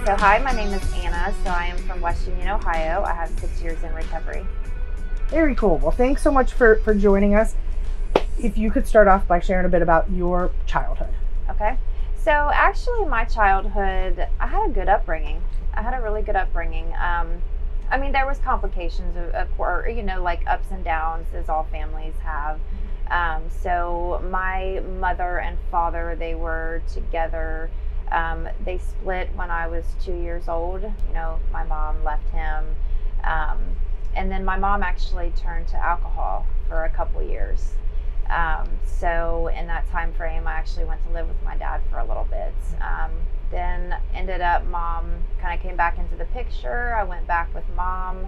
So hi, my name is Anna. So I am from West Union, Ohio. I have 6 years in recovery. Very cool. Well, thanks so much for joining us. If you could start off by sharing a bit about your childhood. Okay. So actually, my childhood, I had a good upbringing. I had a really good upbringing. I mean, there was complications, of course, like ups and downs, as all families have. So my mother and father, they were together. They split when I was 2 years old. My mom left him. Um, and then my mom actually turned to alcohol for a couple years. So in that time frame, I actually went to live with my dad for a little bit. Then ended up, mom kind of came back into the picture. I went back with mom.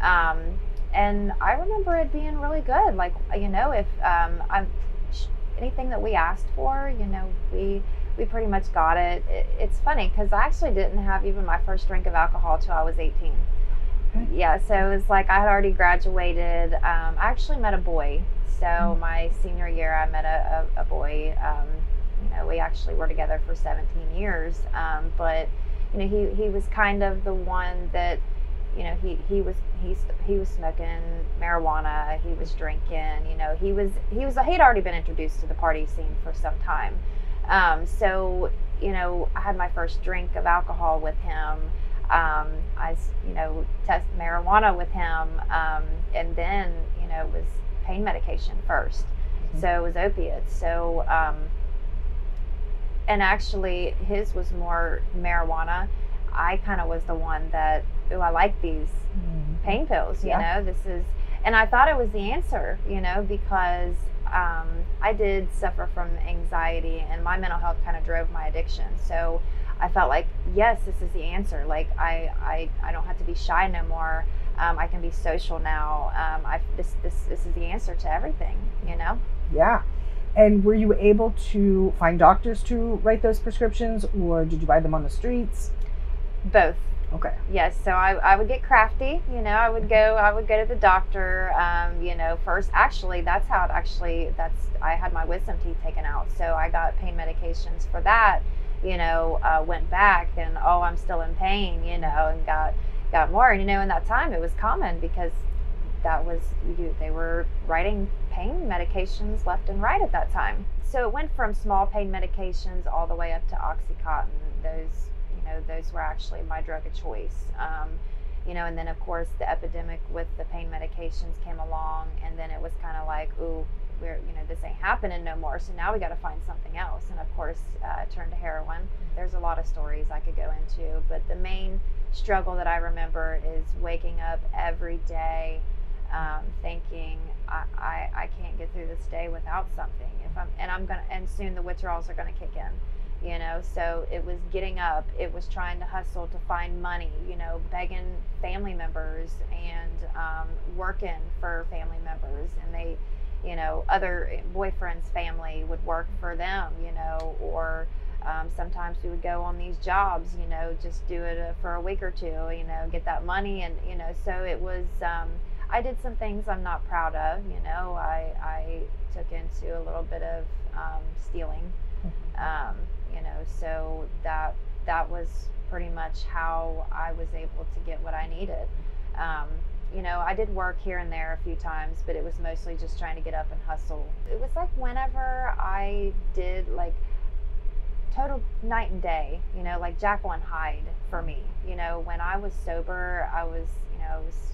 And I remember it being really good. Like, if anything that we asked for, we pretty much got it. It's funny because I actually didn't have even my first drink of alcohol till I was 18. Okay. Yeah, so it was like I had already graduated. I actually met a boy. So my senior year, I met a boy. We actually were together for 17 years. But he was kind of the one that, he was smoking marijuana. He was drinking. He'd already been introduced to the party scene for some time. So I had my first drink of alcohol with him. I tested marijuana with him, and then it was pain medication first. So it was opiates. So and actually his was more marijuana. I kind of was the one that, I like these pain pills, and I thought it was the answer, because I did suffer from anxiety, and my mental health kind of drove my addiction. So I felt like, yes, this is the answer. Like I don't have to be shy no more. I can be social now. This is the answer to everything, Yeah. And were you able to find doctors to write those prescriptions, or did you buy them on the streets? Both. Okay. Yes, so I would get crafty, I would go to the doctor, first. Actually, I had my wisdom teeth taken out, so I got pain medications for that, went back and, I'm still in pain, and got more. And, in that time it was common because they were writing pain medications left and right at that time. So it went from small pain medications all the way up to Oxycontin. Those were actually my drug of choice. And then of course the epidemic with the pain medications came along, and then it was kind of like, ooh, this ain't happening no more. So now we got to find something else. And of course, turned to heroin. There's a lot of stories I could go into, but the main struggle that I remember is waking up every day thinking I can't get through this day without something. And soon the withdrawals are gonna kick in. So it was getting up, it was trying to hustle to find money, begging family members and working for family members, and they, other boyfriends' family would work for them, or sometimes we would go on these jobs, just do it for a week or two, get that money. And, so it was, I did some things I'm not proud of, I took into a little bit of stealing, so that was pretty much how I was able to get what I needed. I did work here and there a few times, but it was mostly just trying to get up and hustle. It was like whenever I did, like, total night and day, like Jekyll and Hyde for me. When I was sober, I was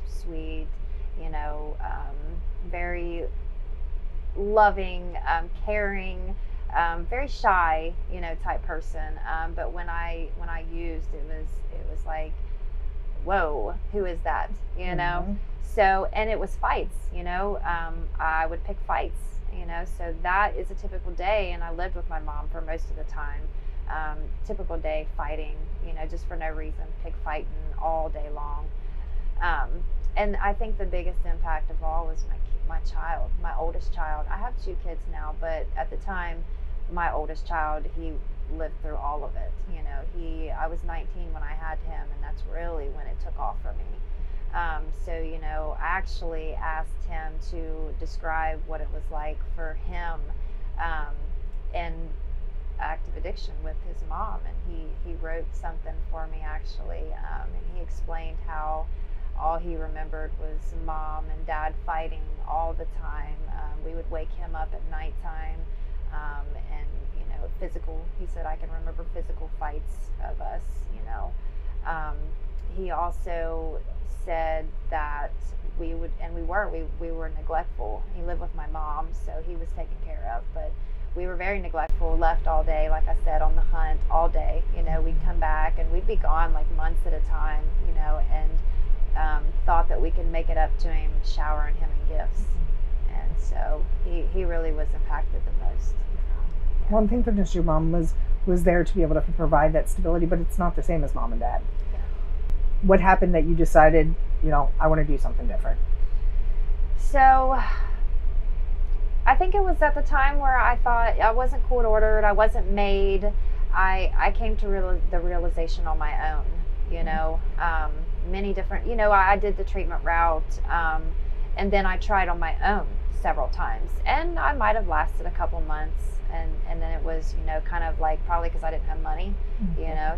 sweet, very loving, caring, very shy, type person. But when I used, it was like, whoa, who is that? So, and it was fights, I would pick fights, so that is a typical day. And I lived with my mom for most of the time. Typical day fighting, just for no reason, pick fighting all day long. And I think the biggest impact of all was my child, my oldest child. I have 2 kids now, but at the time, my oldest child, he lived through all of it. I was 19 when I had him, and that's really when it took off for me. So, I actually asked him to describe what it was like for him. And active addiction with his mom, and he wrote something for me actually, and he explained how all he remembered was mom and dad fighting all the time. We would wake him up at nighttime, and physical. He said, I can remember physical fights of us. He also said that we would, and we were neglectful. He lived with my mom, so he was taken care of, but we were very neglectful, left all day, like I said, on the hunt all day. We'd come back and we'd be gone like months at a time, and thought that we could make it up to him, showering him in gifts. And so he really was impacted the most. One thing for just your mom was there to be able to provide that stability, but it's not the same as mom and dad. Yeah. What happened that you decided, I want to do something different? So I think it was at the time where I thought I wasn't court ordered, I wasn't made. I came to the realization on my own, many different, I did the treatment route, and then I tried on my own several times, and I might have lasted a couple months, and then it was, kind of like, probably because I didn't have money,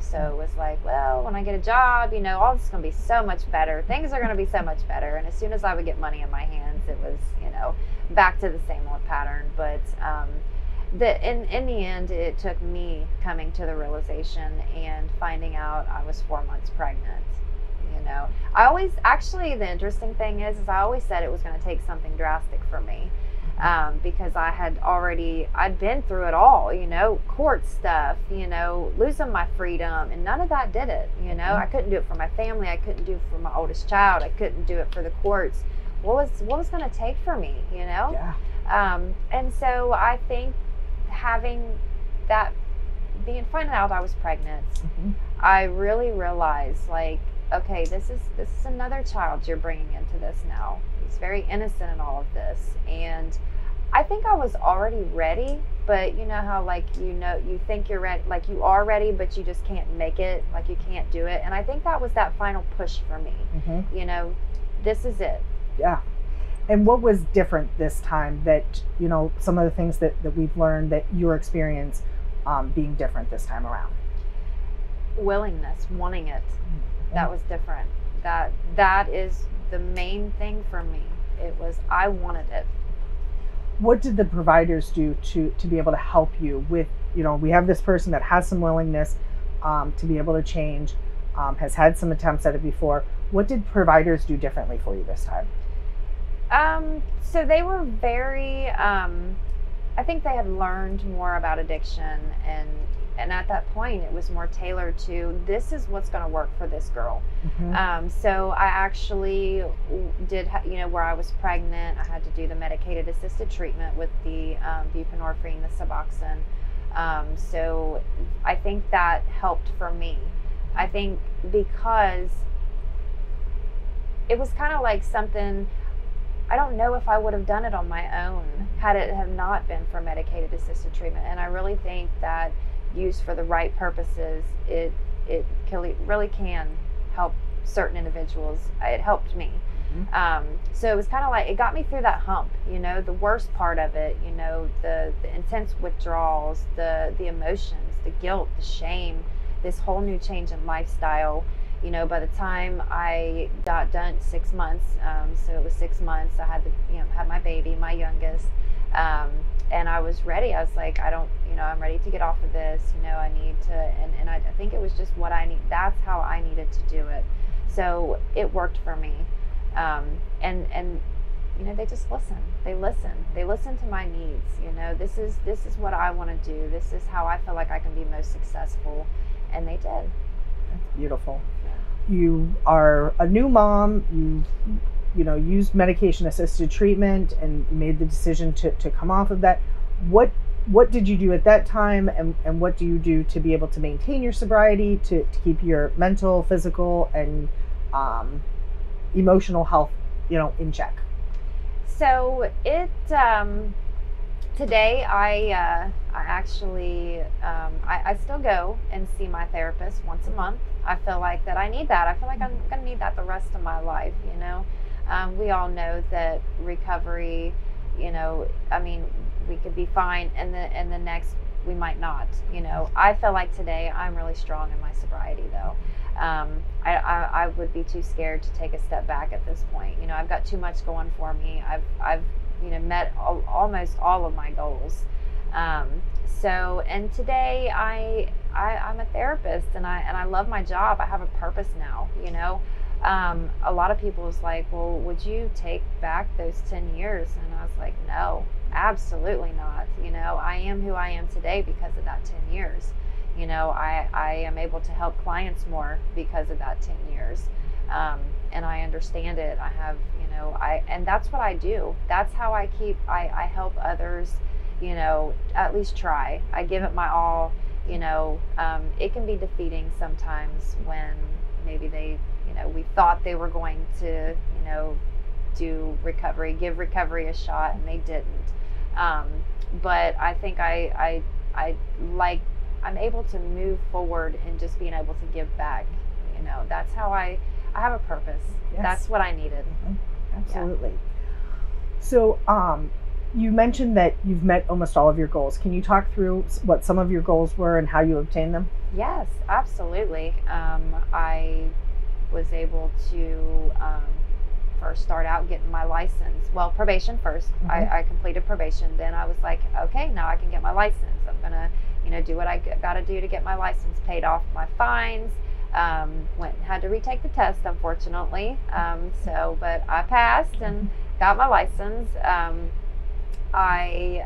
so it was like, well, when I get a job, all this is going to be so much better. Things are going to be so much better. And as soon as I would get money in my hands, it was, back to the same old pattern. But in the end, it took me coming to the realization and finding out I was 4 months pregnant. I always, actually, the interesting thing is I always said it was going to take something drastic for me. Because I'd been through it all, court stuff, losing my freedom, and none of that did it. I couldn't do it for my family. I couldn't do it for my oldest child. I couldn't do it for the courts. What was going to take for me, Yeah. And so I think having that, finding out I was pregnant, I really realized, like, okay, this is another child you're bringing into this now. He's very innocent in all of this, and I think I was already ready. But you know how, like, you think you're ready, like you are ready, but you just can't make it, like you can't do it. And I think that was that final push for me. This is it. Yeah. And what was different this time that, some of the things that we've learned that your experience being different this time around? Willingness, wanting it. That was different. That is the main thing for me. It was, I wanted it. What did the providers do to be able to help you with, we have this person that has some willingness to be able to change, has had some attempts at it before. What did providers do differently for you this time? So they were very, I think they had learned more about addiction, and at that point it was more tailored to, this is what's going to work for this girl. So I actually did, where I was pregnant, I had to do the medicated assisted treatment with the buprenorphine, the Suboxone. So I think that helped for me. I think because it was kind of like something, I don't know if I would have done it on my own had it have not been for medicated assisted treatment. And I really think that used for the right purposes, it really can help certain individuals. It helped me. So it was kind of like, it got me through that hump, the worst part of it, the intense withdrawals, the emotions, the guilt, the shame, this whole new change in lifestyle. By the time I got done 6 months, so it was 6 months, I had to, have my baby, my youngest, and I was ready. I was like, I'm ready to get off of this, I need to, and I think it was just what I need. That's how I needed to do it. So it worked for me. And they just listen. They listen to my needs. This is what I want to do. This is how I feel like I can be most successful. And they did. That's beautiful. You are a new mom. You've used medication assisted treatment and made the decision to come off of that. What did you do at that time, and what do you do to be able to maintain your sobriety, to keep your mental, physical, and emotional health in check? So it today I actually I still go and see my therapist once a month. I feel like that I need that. I feel like I'm gonna need that the rest of my life. We all know that recovery, we could be fine in the next we might not. I feel like today I'm really strong in my sobriety, though. I would be too scared to take a step back at this point. I've got too much going for me. I've met almost all of my goals. And today I'm a therapist, and I love my job. I have a purpose now. A lot of people was like, well, would you take back those 10 years? And I was like, no, absolutely not. I am who I am today because of that 10 years. I am able to help clients more because of that 10 years. And I understand it. I have, and that's what I do. That's how I help others, at least try. I give it my all. It can be defeating sometimes when maybe we thought they were going to, give recovery a shot, and they didn't. But I think I'm able to move forward and just being able to give back. That's how I have a purpose. Yes. That's what I needed. Mm-hmm. Absolutely. Yeah. So, you mentioned that you've met almost all of your goals. Can you talk through what some of your goals were and how you obtained them? Yes, absolutely. I was able to first start out getting my license. Well, probation first. Mm-hmm. I completed probation. Then I was like, okay, now I can get my license. I'm gonna, do what I got to do to get my license. Paid off my fines. Had to retake the test, unfortunately. But I passed and got my license. I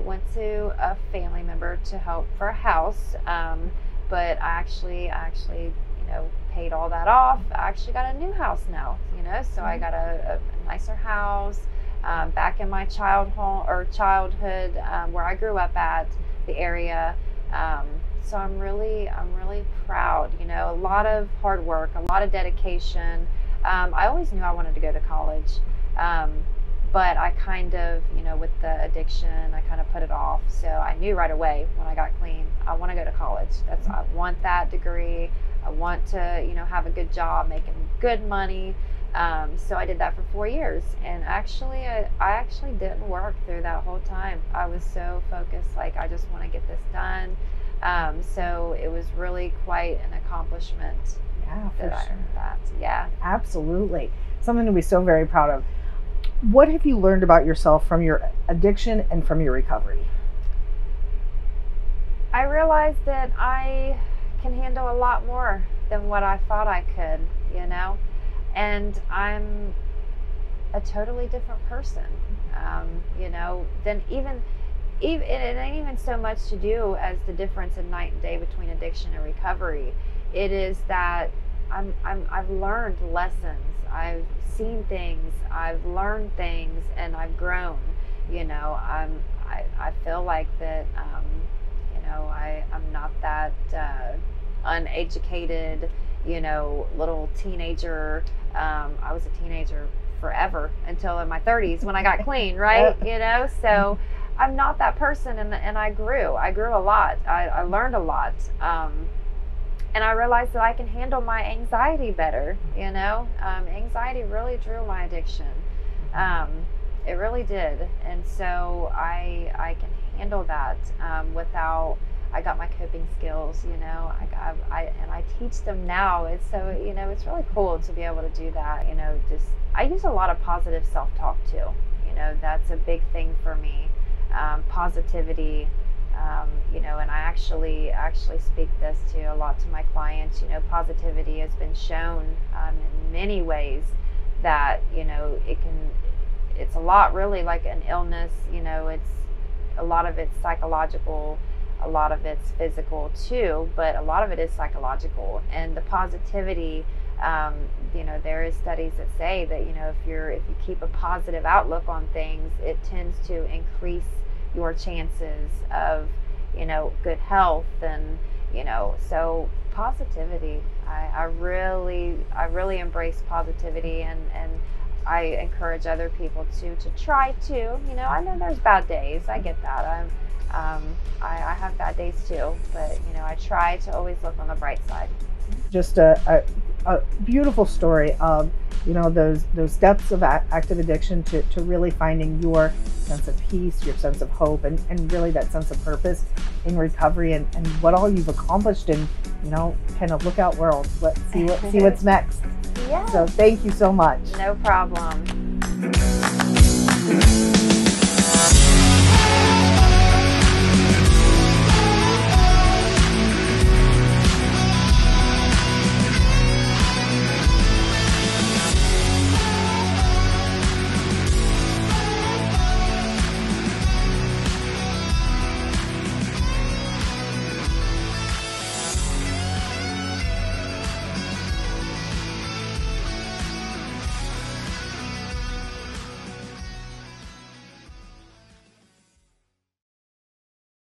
went to a family member to help for a house, but I actually, paid all that off. I actually got a new house now, so I got a nicer house, back in my childhood, where I grew up at, the area. So I'm really proud, a lot of hard work, a lot of dedication. I always knew I wanted to go to college. But I kind of, with the addiction, I kind of put it off. So I knew right away when I got clean, I want to go to college. I want that degree. I want to, have a good job, making good money. So I did that for 4 years. And actually, I actually didn't work through that whole time. I was so focused, like, I just want to get this done. So it was really quite an accomplishment. Yeah, for that sure. I earned that. Yeah. Absolutely. Something to be so very proud of. What have you learned about yourself from your addiction and from your recovery? I realized that I can handle a lot more than what I thought I could, and I'm a totally different person, than even it ain't even so much to do as the difference in night and day between addiction and recovery. It is that I've learned lessons. I've seen things, I've learned things, and I've grown. I feel like that. I'm not that uneducated, little teenager. I was a teenager forever until in my 30s when I got clean, right? So I'm not that person, and I grew a lot. I learned a lot. And I realized that I can handle my anxiety better, Anxiety really drew my addiction. It really did. And so I can handle that without, I got my coping skills, and I teach them now. It's so, it's really cool to be able to do that. I use a lot of positive self-talk too. That's a big thing for me. Positivity. And I actually speak this to a lot to my clients. Positivity has been shown in many ways that it's a lot really like an illness. It's a lot of it's psychological, a lot of it's physical too, but a lot of it is psychological. And the positivity, there is studies that say that if you keep a positive outlook on things, it tends to increase your chances of good health. And so positivity, I really embrace positivity, and I encourage other people to try to. I know there's bad days, I get that. I have bad days too, but I try to always look on the bright side. Just a beautiful story of those depths of active addiction to really finding your sense of peace, your sense of hope, and really that sense of purpose in recovery, and what all you've accomplished, and kind of look out world. Let's see what's next. Yeah. So thank you so much. No problem.